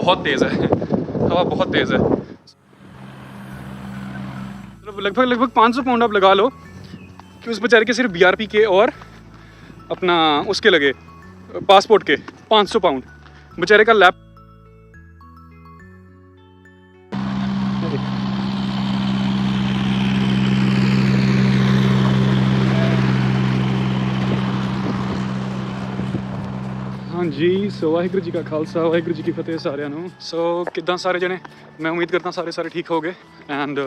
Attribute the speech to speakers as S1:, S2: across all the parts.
S1: बहुत तेज़ है, हवा बहुत तेज़ है। लगभग 500 पाउंड आप लगा लो कि उस बेचारे के सिर्फ बीआरपी के और अपना उसके लगे पासपोर्ट के 500 पाउंड बेचारे का लैप। हाँ जी, सो वाहिगुरू जी का खालसा वाहिगुरू जी की फतेह सारिਆਂ ਨੂੰ। सो किदां सारे जने, मैं उम्मीद करता सारे ठीक हो गए। एंड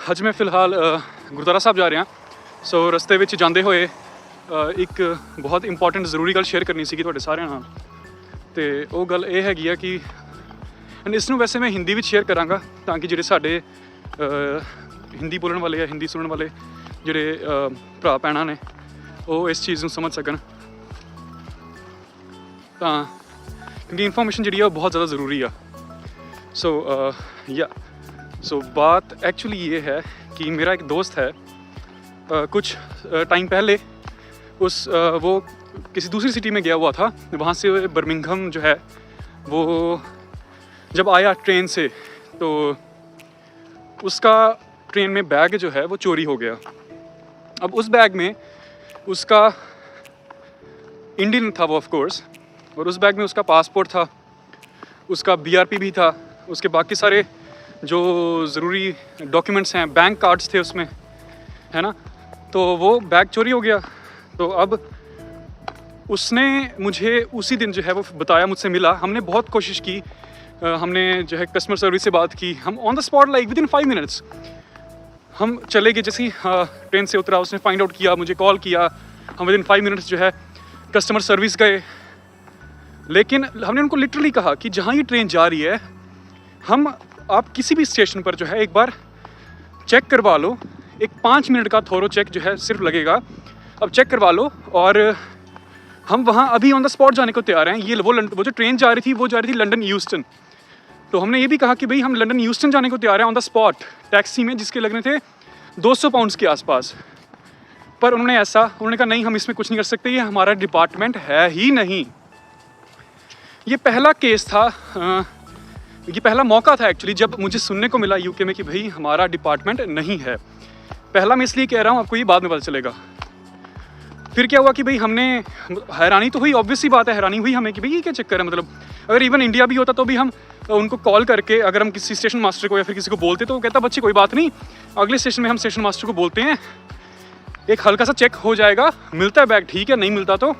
S1: अज मैं फिलहाल गुरुद्वारा साहब जा रहा। सो रस्ते ਵਿੱਚ ਜਾਂਦੇ ਹੋਏ ਇੱਕ ਬਹੁਤ ਇੰਪੋਰਟੈਂਟ ਜ਼ਰੂਰੀ ਗੱਲ ਸ਼ੇਅਰ ਕਰਨੀ ਸੀਗੀ ਤੁਹਾਡੇ ਸਾਰਿਆਂ ਨਾਲ। ਤੇ ਉਹ ਗੱਲ ਇਹ ਹੈਗੀ ਆ ਕਿ ਐਂਡ ਇਸ ਨੂੰ ਵੈਸੇ ਮੈਂ ਹਿੰਦੀ ਵਿੱਚ ਸ਼ੇਅਰ ਕਰਾਂਗਾ ਤਾਂ ਕਿ ਜਿਹੜੇ ਸਾਡੇ ਹਿੰਦੀ ਬੋਲਣ ਵਾਲੇ ਆ, ਹਿੰਦੀ ਸੁਣਨ ਵਾਲੇ ਜਿਹੜੇ ਭਰਾ ਭੈਣਾਂ ਨੇ ਉਹ ਇਸ ਚੀਜ਼ ਨੂੰ ਸਮਝ ਸਕਣ। ਤਾਂ क्योंकि इन्फॉर्मेशन जी बहुत ज़्यादा ज़रूरी है। सो बात एक्चुअली ये है कि मेरा एक दोस्त है, कुछ टाइम पहले वो किसी दूसरी सिटी में गया हुआ था। वहाँ से बर्मिंघम जो है वो जब आया ट्रेन से तो उसका ट्रेन में बैग जो है वो चोरी हो गया। अब उस बैग में उसका इंडियन था वो ऑफ कोर्स, और उस बैग में उसका पासपोर्ट था, उसका बीआरपी भी था, उसके बाकी सारे जो ज़रूरी डॉक्यूमेंट्स हैं, बैंक कार्ड्स थे उसमें, है ना। तो वो बैग चोरी हो गया। तो अब उसने मुझे उसी दिन जो है वो बताया, मुझसे मिला। हमने बहुत कोशिश की, हमने जो है कस्टमर सर्विस से बात की। हम on the spot like with in 5 minutes हम चले गए। जैसे ही ट्रेन से उतरा उसने फाइंड आउट किया, मुझे कॉल किया। हम विद इन 5 मिनट्स जो है कस्टमर सर्विस गए। लेकिन हमने उनको लिटरली कहा कि जहाँ ये ट्रेन जा रही है आप किसी भी स्टेशन पर जो है एक बार चेक करवा लो। एक 5 मिनट का थोरो चेक जो है सिर्फ लगेगा। अब चेक करवा लो और हम वहाँ अभी ऑन द स्पॉट जाने को तैयार हैं। वो जो ट्रेन जा रही थी वो जा रही थी लंदन यूस्टन। तो हमने ये भी कहा कि भाई हम लंदन यूस्टन जाने को तैयार हैं ऑन द स्पॉट टैक्सी में, जिसके लगने थे 200 पाउंड्स के आसपास। पर उन्होंने कहा नहीं, हम इसमें कुछ नहीं कर सकते, ये हमारा डिपार्टमेंट है ही नहीं। ये पहला केस था, ये पहला मौका था एक्चुअली जब मुझे सुनने को मिला यूके में कि भाई हमारा डिपार्टमेंट नहीं है। पहला मैं इसलिए कह रहा हूँ, आपको ये बाद में पता चलेगा। फिर क्या हुआ कि भाई हमने हैरानी तो हुई, ऑब्वियस सी बात है, हैरानी हुई हमें कि भाई ये क्या चक्कर है। मतलब अगर इवन इंडिया भी होता तो भी हम उनको कॉल करके अगर हम किसी स्टेशन मास्टर को या फिर किसी को बोलते तो वो कहता बच्चे कोई बात नहीं, अगले स्टेशन में हम स्टेशन मास्टर को बोलते हैं, एक हल्का सा चेक हो जाएगा, मिलता है बैग ठीक है, नहीं मिलता तो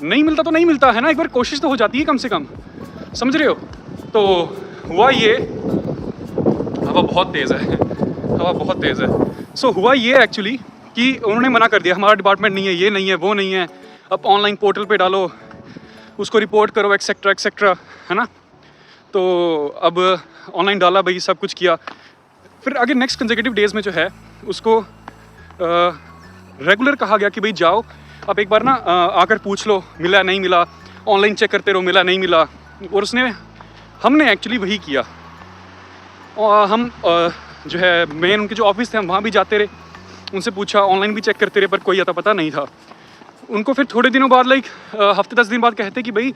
S1: नहीं मिलता है ना। एक बार कोशिश तो हो जाती है कम से कम, समझ रहे हो। तो हुआ ये, हवा बहुत तेज़ है। सो हुआ ये एक्चुअली कि उन्होंने मना कर दिया, हमारा डिपार्टमेंट नहीं है, ये नहीं है, वो नहीं है, अब ऑनलाइन पोर्टल पे डालो, उसको रिपोर्ट करो, एक्सेट्रा है ना। तो अब ऑनलाइन डाला भाई, सब कुछ किया। फिर आगे नेक्स्ट कंसेक्यूटिव डेज़ में जो है उसको रेगुलर कहा गया कि भाई जाओ आप एक बार ना आकर पूछ लो, मिला नहीं मिला, ऑनलाइन चेक करते रहो, मिला नहीं मिला। और हमने एक्चुअली वही किया। और हम जो है मेन उनके जो ऑफिस थे हम वहाँ भी जाते रहे, उनसे पूछा, ऑनलाइन भी चेक करते रहे, पर कोई अता पता नहीं था उनको। फिर थोड़े दिनों बाद लाइक हफ्ते 10 दिन बाद कहते कि भाई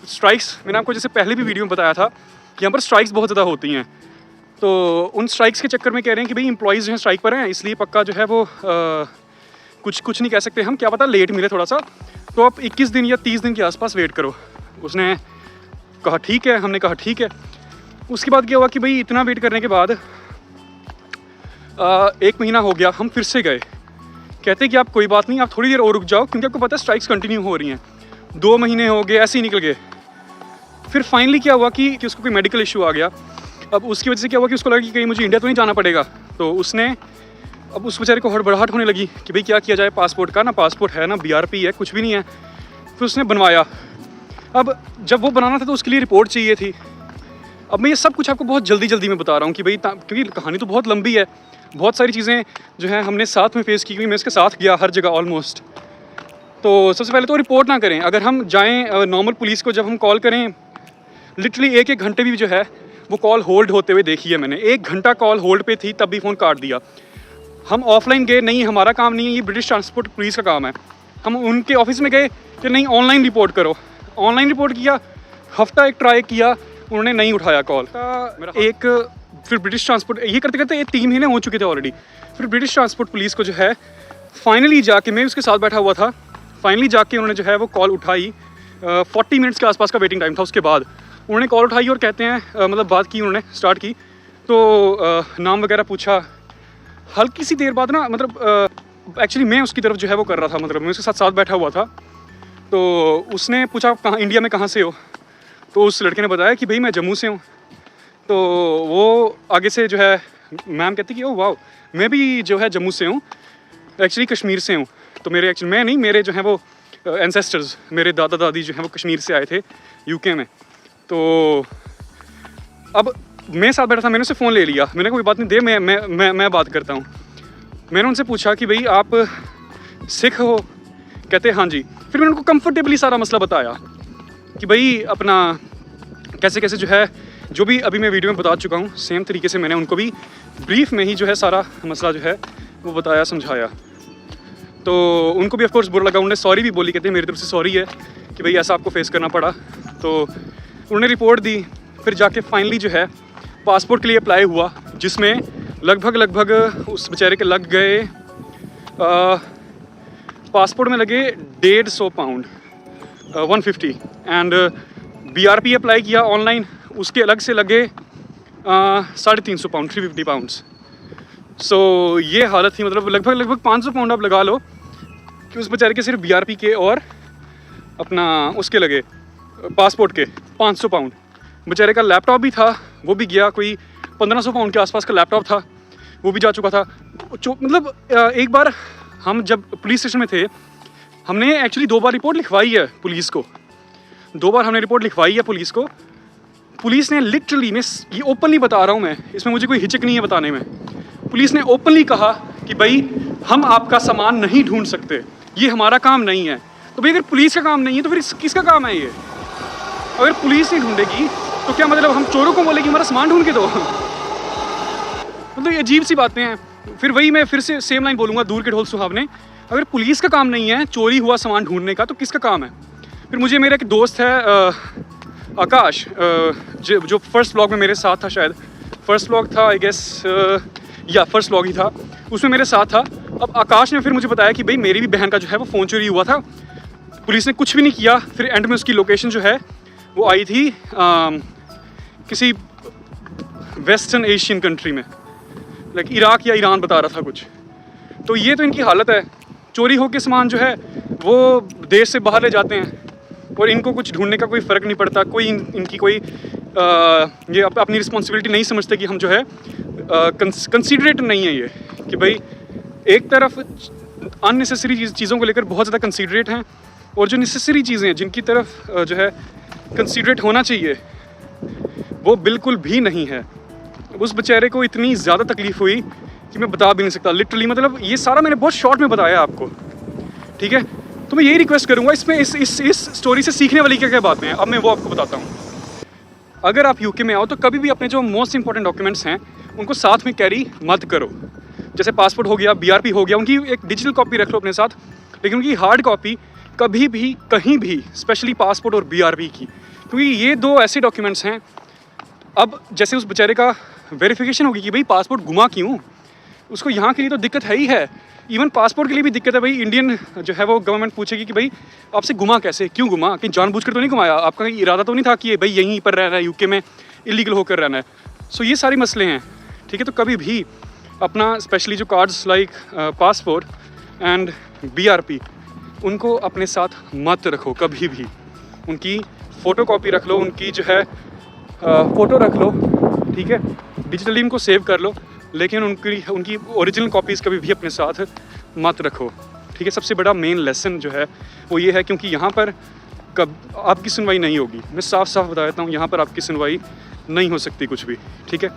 S1: स्ट्राइक्स, मैंने आपको जैसे पहले भी वीडियो में बताया था कि यहाँ पर स्ट्राइक्स बहुत ज़्यादा होती हैं। तो उन स्ट्राइक्स के चक्कर में कह रहे हैं कि भाई एम्प्लॉइज़ जो हैं स्ट्राइक पर हैं, इसलिए पक्का जो है वो कुछ नहीं कह सकते हम, क्या पता लेट मिले थोड़ा सा, तो आप 21 दिन या 30 दिन के आसपास वेट करो। उसने कहा ठीक है, हमने कहा ठीक है। उसके बाद क्या हुआ कि भाई इतना वेट करने के बाद 1 महीना हो गया, हम फिर से गए। कहते कि आप कोई बात नहीं, आप थोड़ी देर और रुक जाओ, क्योंकि आपको पता है स्ट्राइक्स कंटिन्यू हो रही हैं। 2 महीने हो गए, ऐसे ही निकल गए। फिर फाइनली क्या हुआ कि उसको कोई मेडिकल इशू आ गया। अब उसकी वजह से क्या हुआ कि उसको लगा कि कहीं मुझे इंडिया तो नहीं जाना पड़ेगा। तो उसने, अब उस बेचारे को हड़बड़ाहट होने लगी कि भाई क्या किया जाए, पासपोर्ट का ना पासपोर्ट है ना बीआरपी है, कुछ भी नहीं है। फिर उसने बनवाया। अब जब वो बनाना था तो उसके लिए रिपोर्ट चाहिए थी। अब मैं ये सब कुछ आपको बहुत जल्दी में बता रहा हूँ कि भाई क्योंकि कहानी तो बहुत लंबी है, बहुत सारी चीज़ें जो हैं हमने साथ में फेस की, क्योंकि मैं इसके साथ गया हर जगह ऑलमोस्ट। तो सबसे पहले तो रिपोर्ट ना करें। अगर हम जाएँ नॉर्मल पुलिस को, जब हम कॉल करें, लिटरली 1 घंटे भी जो है वो कॉल होल्ड होते हुए देखी है मैंने। 1 घंटा कॉल होल्ड पे थी, तब भी फ़ोन काट दिया। हम ऑफलाइन गए, नहीं हमारा काम नहीं है, ये ब्रिटिश ट्रांसपोर्ट पुलिस का काम है। हम उनके ऑफिस में गए कि नहीं ऑनलाइन रिपोर्ट करो, ऑनलाइन रिपोर्ट किया, हफ्ता एक ट्राई किया, उन्होंने नहीं उठाया कॉल। एक फिर ब्रिटिश ट्रांसपोर्ट, ये करते करते 3 महीने हो चुके थे ऑलरेडी। फिर ब्रिटिश ट्रांसपोर्ट पुलिस को जो है फाइनली जाके, मैं उसके साथ बैठा हुआ था, फाइनली जाके उन्होंने जो है वो कॉल उठाई। 40 मिनट्स के आसपास का वेटिंग टाइम था। उसके बाद उन्होंने कॉल उठाई और कहते हैं मतलब बात की उन्होंने, स्टार्ट की तो नाम वगैरह पूछा। हल्की सी देर बाद ना, मतलब एक्चुअली मैं उसकी तरफ जो है वो कर रहा था, मतलब मैं उसके साथ बैठा हुआ था। तो उसने पूछा कहाँ, इंडिया में कहाँ से हो? तो उस लड़के ने बताया कि भाई मैं जम्मू से हूँ। तो वो आगे से जो है मैम कहती कि ओह वाह, मैं भी जो है जम्मू से हूँ, एक्चुअली कश्मीर से हूँ। तो मेरे एक्चुअली मैं नहीं, मेरे जो है वो एंसेस्टर्स, मेरे दादा दादी जो है वो कश्मीर से आए थे यूके में। तो अब मैं साथ बैठा था, मैंने उसे फ़ोन ले लिया, मैंने कोई बात नहीं दे, मैं बात करता हूँ। मैंने उनसे पूछा कि भाई आप सिख हो? कहते हाँ जी। फिर मैंने उनको कंफर्टेबली सारा मसला बताया कि भाई अपना कैसे कैसे जो है, जो भी अभी मैं वीडियो में बता चुका हूँ, सेम तरीके से मैंने उनको भी ब्रीफ में ही जो है सारा मसला जो है वो बताया, समझाया। तो उनको भी ऑफ कोर्स बुरा लगा, उन्होंने सॉरी भी बोली, कहते हैं मेरी तरफ से सॉरी है कि भाई ऐसा आपको फेस करना पड़ा। तो उन्होंने रिपोर्ट दी। फिर जाके फाइनली जो है पासपोर्ट के लिए अप्लाई हुआ, जिसमें लगभग उस बेचारे के लग गए, पासपोर्ट में लगे 150 पाउंड, 150। एंड BRP अप्लाई किया ऑनलाइन, उसके अलग से लगे 350 पाउंड, 350 पाउंड्स। सो ये हालत थी, मतलब लगभग 500 पाउंड आप लगा लो कि उस बेचारे के सिर्फ BRP के और अपना उसके लगे पासपोर्ट के 500 पाउंड। बेचारे का लैपटॉप भी था, वो भी गया, कोई 1500 पाउंड के आसपास का लैपटॉप था, वो भी जा चुका था। मतलब एक बार हम जब पुलिस स्टेशन में थे, हमने एक्चुअली 2 बार रिपोर्ट लिखवाई है पुलिस को, 2 बार हमने रिपोर्ट लिखवाई है पुलिस को। पुलिस ने लिटरली, मैं ये ओपनली बता रहा हूँ, मैं इसमें मुझे कोई हिचक नहीं है बताने में, पुलिस ने ओपनली कहा कि भाई हम आपका सामान नहीं ढूंढ सकते, ये हमारा काम नहीं है। तो भाई अगर पुलिस का काम नहीं है तो फिर किसका काम है ये? अगर पुलिस नहीं ढूंढेगी तो क्या मतलब हम चोरों को बोलेगी हमारा सामान ढूंढ के दो? मतलब ये अजीब सी बातें हैं। फिर वही मैं फिर से सेम लाइन बोलूँगा, दूर के ढोल सुहावने। अगर पुलिस का काम नहीं है चोरी हुआ सामान ढूंढने का, तो किसका काम है? फिर मुझे मेरा एक दोस्त है आकाश, जो फर्स्ट व्लॉग में मेरे साथ था, शायद फर्स्ट व्लॉग था आई गेस, या फर्स्ट व्लॉग ही था, उसमें मेरे साथ था। अब आकाश ने फिर मुझे बताया कि भाई मेरी भी बहन का जो है वो फ़ोन चोरी हुआ था, पुलिस ने कुछ भी नहीं किया। फिर एंड में उसकी लोकेशन जो है वो आई थी किसी वेस्टर्न एशियन कंट्री में, लाइक इराक या ईरान बता रहा था कुछ। तो ये तो इनकी हालत है, चोरी होकर सामान जो है वो देश से बाहर ले जाते हैं और इनको कुछ ढूंढने का कोई फ़र्क नहीं पड़ता, कोई इनकी कोई ये अपनी रिस्पॉन्सिबिलिटी नहीं समझते कि हम जो है कंसीडरेट नहीं है ये, कि भाई एक तरफ अननेसेसरी चीज़ों को लेकर बहुत ज़्यादा कंसीडरेट हैं, और जो नेसेसरी चीज़ें हैं जिनकी तरफ जो है कंसीडरेट होना चाहिए वो बिल्कुल भी नहीं है। उस बेचारे को इतनी ज़्यादा तकलीफ़ हुई कि मैं बता भी नहीं सकता लिटरली। मतलब ये सारा मैंने बहुत शॉर्ट में बताया आपको, ठीक है? तो मैं यही रिक्वेस्ट करूँगा, इसमें इस स्टोरी से सीखने वाली क्या क्या बातें हैं, अब मैं वो आपको बताता हूँ। अगर आप यूके में आओ तो कभी भी अपने जो मोस्ट इंपॉर्टेंट डॉक्यूमेंट्स हैं उनको साथ में कैरी मत करो। जैसे पासपोर्ट हो गया, BRP हो गया, उनकी एक डिजिटल कॉपी रख लो अपने साथ, लेकिन उनकी हार्ड कॉपी कभी भी कहीं भी, स्पेशली पासपोर्ट और BRP की, क्योंकि ये 2 ऐसे डॉक्यूमेंट्स हैं। अब जैसे उस बेचारे का वेरिफिकेशन होगी कि भाई पासपोर्ट गुमा क्यों, उसको यहाँ के लिए तो दिक्कत है ही है, इवन पासपोर्ट के लिए भी दिक्कत है। भाई इंडियन जो है वो गवर्नमेंट पूछेगी कि भाई आपसे गुमा कैसे, क्यों गुमा, कहीं जानबूझकर तो नहीं घुमाया, आपका इरादा तो नहीं था कि भाई यहीं पर रहना है, यूके में इलीगल होकर रहना है। सो ये सारे मसले हैं, ठीक है? तो कभी भी अपना स्पेशली जो cards like passport and BRP, उनको अपने साथ मत रखो कभी भी। उनकी फ़ोटो कॉपी रख लो, उनकी जो है फ़ोटो रख लो, ठीक है? डिजिटली उनको सेव कर लो, लेकिन उनकी ओरिजिनल कॉपीज़ कभी भी अपने साथ मत रखो, ठीक है? सबसे बड़ा मेन लेसन जो है वो ये है, क्योंकि यहाँ पर कब आपकी सुनवाई नहीं होगी। मैं साफ साफ बता देता हूँ, यहाँ पर आपकी सुनवाई नहीं हो सकती कुछ भी, ठीक है?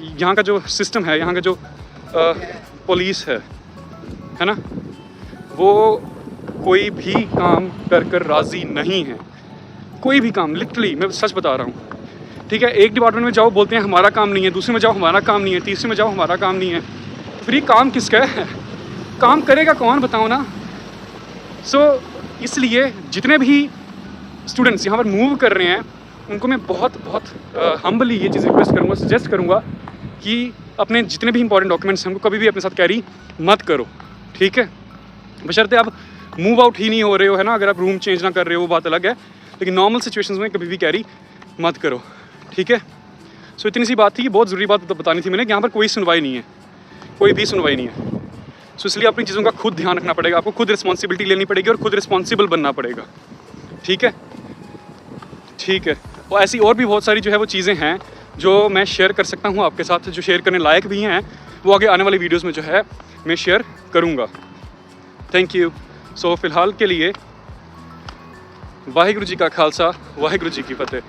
S1: यहाँ का जो सिस्टम है, यहाँ का जो पुलिस है ना, वो कोई भी काम कर राज़ी नहीं है, कोई भी काम, लिटरली मैं सच बता रहा हूँ, ठीक है? एक डिपार्टमेंट में जाओ बोलते हैं हमारा काम नहीं है, दूसरे में जाओ हमारा काम नहीं है, तीसरे में जाओ हमारा काम नहीं है। फिर ये काम किसका है? काम करेगा कौन, बताओ ना? सो इसलिए जितने भी स्टूडेंट्स यहाँ पर मूव कर रहे हैं उनको मैं बहुत हम्बली ये चीज़ रिक्वेस्ट करूँगा, सजेस्ट करूँगा कि अपने जितने भी इंपॉर्टेंट डॉक्यूमेंट्स हैं उनको कभी भी अपने साथ कैरी मत करो, ठीक है। बशर्ते आप मूव आउट ही नहीं हो रहे हो, है ना, अगर आप रूम चेंज ना कर रहे हो वो बात अलग है, लेकिन नॉर्मल सिचुएशंस में कभी भी कैरी मत करो, ठीक है। सो इतनी सी बात थी, बहुत ज़रूरी बात तो बतानी थी मैंने कि यहाँ पर कोई सुनवाई नहीं है, कोई भी सुनवाई नहीं है। सो इसलिए अपनी चीज़ों का खुद ध्यान रखना पड़ेगा, आपको खुद रिस्पॉन्सिबिलिटी लेनी पड़ेगी और खुद रिस्पॉन्सिबल बनना पड़ेगा, ठीक है, ठीक है। और ऐसी और भी बहुत सारी जो है वो चीज़ें हैं जो मैं शेयर कर सकता हूँ आपके साथ, जो शेयर करने लायक भी हैं, वो आगे आने वाली वीडियोज़ में जो है मैं शेयर करूँगा। Thank you. सो फ़िलहाल के लिए वाहिगुरू जी का खालसा, वाहिगुरू जी की फतेह।